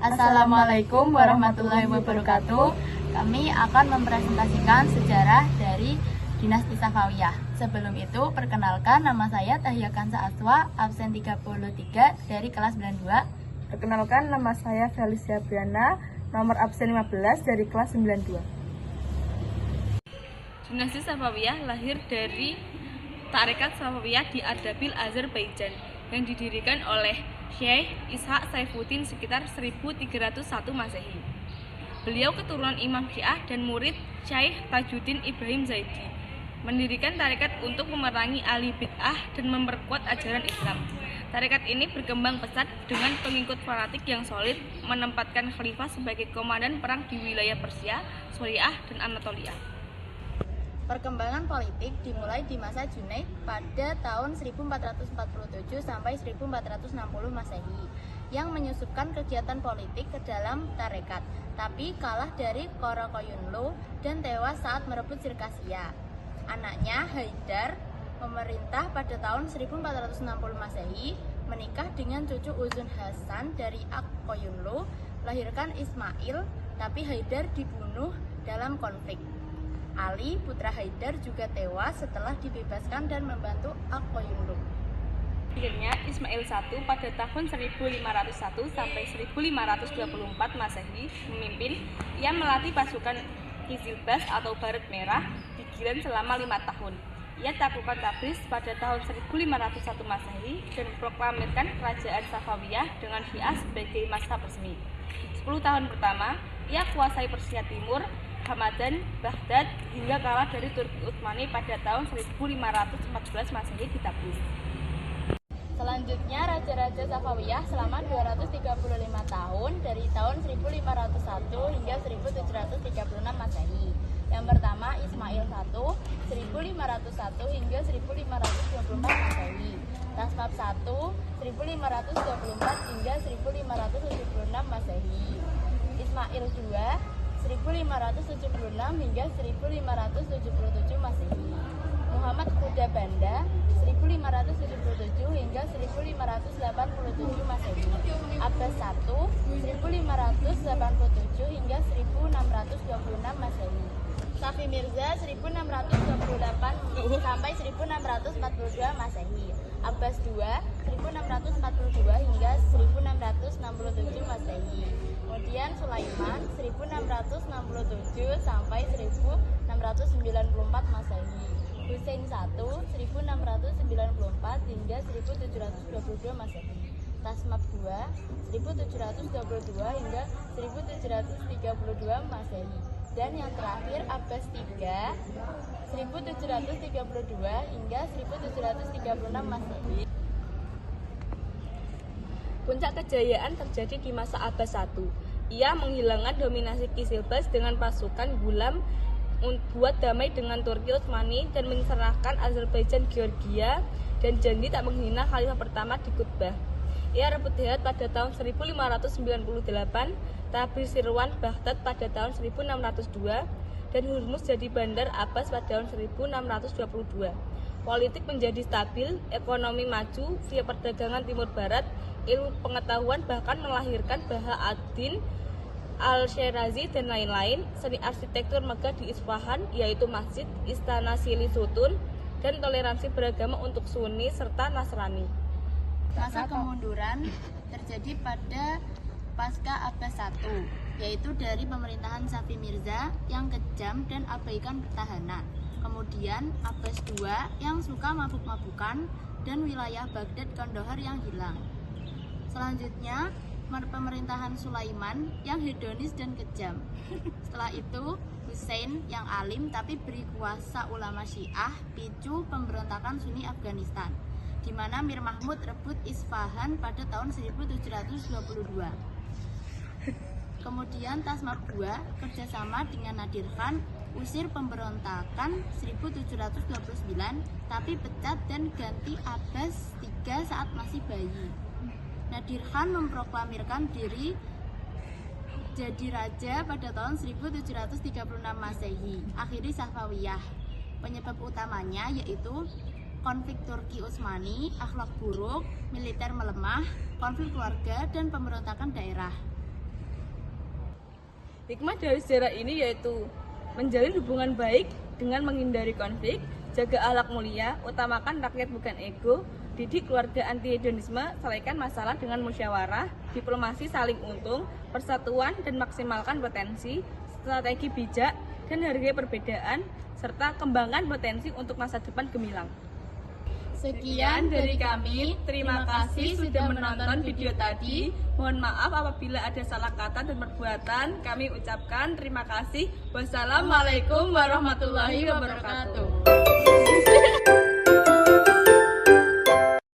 Assalamualaikum warahmatullahi wabarakatuh. Kami akan mempresentasikan sejarah dari Dinasti Safawiyah. Sebelum itu, perkenalkan nama saya Tahia Kansa Aswa, absen 33 dari kelas 92. Perkenalkan, nama saya Felicia Briana, nomor absen 15 dari kelas 92. Dinasti Safawiyah lahir dari Tarekat Safawiyah di Ardabil, Azerbaijan yang didirikan oleh Syekh Ishaq Saifuddin sekitar 1301 Masehi. Beliau keturunan Imam Syiah dan murid Syekh Tajuddin Ibrahim Zaidi. Mendirikan tarekat untuk memerangi ahli bid'ah dan memperkuat ajaran Islam. Tarekat ini berkembang pesat dengan pengikut fanatik yang solid, menempatkan khalifah sebagai komandan perang di wilayah Persia, Suriah, dan Anatolia. Perkembangan politik dimulai di masa Junaid pada tahun 1447 sampai 1460 Masehi yang menyusupkan kegiatan politik ke dalam tarekat, tapi kalah dari Karakoyunlu dan tewas saat merebut Sirkasия. Anaknya Haidar memerintah pada tahun 1460 Masehi, menikah dengan cucu Uzun Hasan dari Ak-Koyunlu, melahirkan Ismail, tapi Haidar dibunuh dalam konflik. Ali, putra Haidar, juga tewas setelah dibebaskan dan membantu Ak-Koyunlu. Akhirnya Ismail I pada tahun 1501 sampai 1524 Masehi memimpin. Ia melatih pasukan Kizilbas atau Baret Merah di Gilan selama 5 tahun. Ia taklukkan Tabriz pada tahun 1501 Masehi dan memproklamirkan kerajaan Safawiyah dengan Syiah sebagai mazhab resmi. 10 tahun pertama, ia kuasai Persia Timur, Hamadan, Baghdad, hingga kalah dari Turki Utsmani pada tahun 1514 Masehi di Tabriz. Selanjutnya, Raja-Raja Safawiyah selama 235 tahun dari tahun 1501 hingga 1736 Masehi. Yang pertama, Ismail I, 1501 hingga 1524 Masehi. Tasmab I, 1524 hingga 1576 Masehi. Ismail II, 1576 hingga 1577 Masehi. Muhammad Huda Banda, 1577 hingga 1587 Masehi. Abbas I, 1587 hingga 1626 Masehi. Safi Mirza, 1628 sampai 1642 Masehi. Abbas II, 1642 hingga 1667 Masehi. Kemudian Sulaiman, 1667 sampai 1694 Masehi. Hussein I, 1694 hingga 1722 Masehi. Tasmab II, 1722 hingga 1732 Masehi. Dan yang terakhir Abbas III, 1732 hingga 1736 Masehi. Puncak kejayaan terjadi di masa Abbas I. Ia menghilangkan dominasi Kizilbas dengan pasukan Gulam, membuat damai dengan Turki Utsmani dan menserahkan Azerbaijan Georgia, dan janji tak menghina khalifah pertama di Qutbah. Ia rebut Herat pada tahun 1598, Tabriz Sirwan Baghdad pada tahun 1602, dan Hormuz jadi bandar Abbas pada tahun 1622. Politik menjadi stabil, ekonomi maju via perdagangan Timur Barat, ilmu pengetahuan bahkan melahirkan Baha ad-Din Al-Syirazi dan lain-lain. Seni arsitektur megah di Isfahan, yaitu masjid, istana Sili Sutun, dan toleransi beragama untuk Sunni serta Nasrani. Masa kemunduran terjadi pada pasca Abbas I, yaitu dari pemerintahan Safi Mirza yang kejam dan abaikan pertahanan. Kemudian Abbas II yang suka mabuk-mabukan dan wilayah Baghdad Kandahar yang hilang. Selanjutnya pemerintahan Sulaiman yang hedonis dan kejam. Setelah itu Hussein yang alim tapi beri kuasa ulama Syiah, picu pemberontakan Sunni Afghanistan, di mana Mir Mahmud rebut Isfahan pada tahun 1722. Kemudian Tasmab II kerjasama dengan Nadir Khan usir pemberontakan 1729, tapi pecat dan ganti Abbas III saat masih bayi. Nadir Khan memproklamirkan diri jadi raja pada tahun 1736 Masehi, akhiri Safawiyah. Penyebab utamanya yaitu konflik Turki Utsmani, akhlak buruk, militer melemah, konflik keluarga, dan pemberontakan daerah. Hikmah dari sejarah ini yaitu menjalin hubungan baik dengan menghindari konflik, jaga akhlak mulia, utamakan rakyat bukan ego, didik keluarga anti hedonisme, selesaikan masalah dengan musyawarah, diplomasi saling untung, persatuan dan maksimalkan potensi, strategi bijak dan hargai perbedaan, serta kembangkan potensi untuk masa depan gemilang. Sekian dari kami. Terima kasih sudah menonton video tadi. Mohon maaf apabila ada salah kata dan perbuatan. Kami ucapkan terima kasih. Wassalamualaikum warahmatullahi wabarakatuh.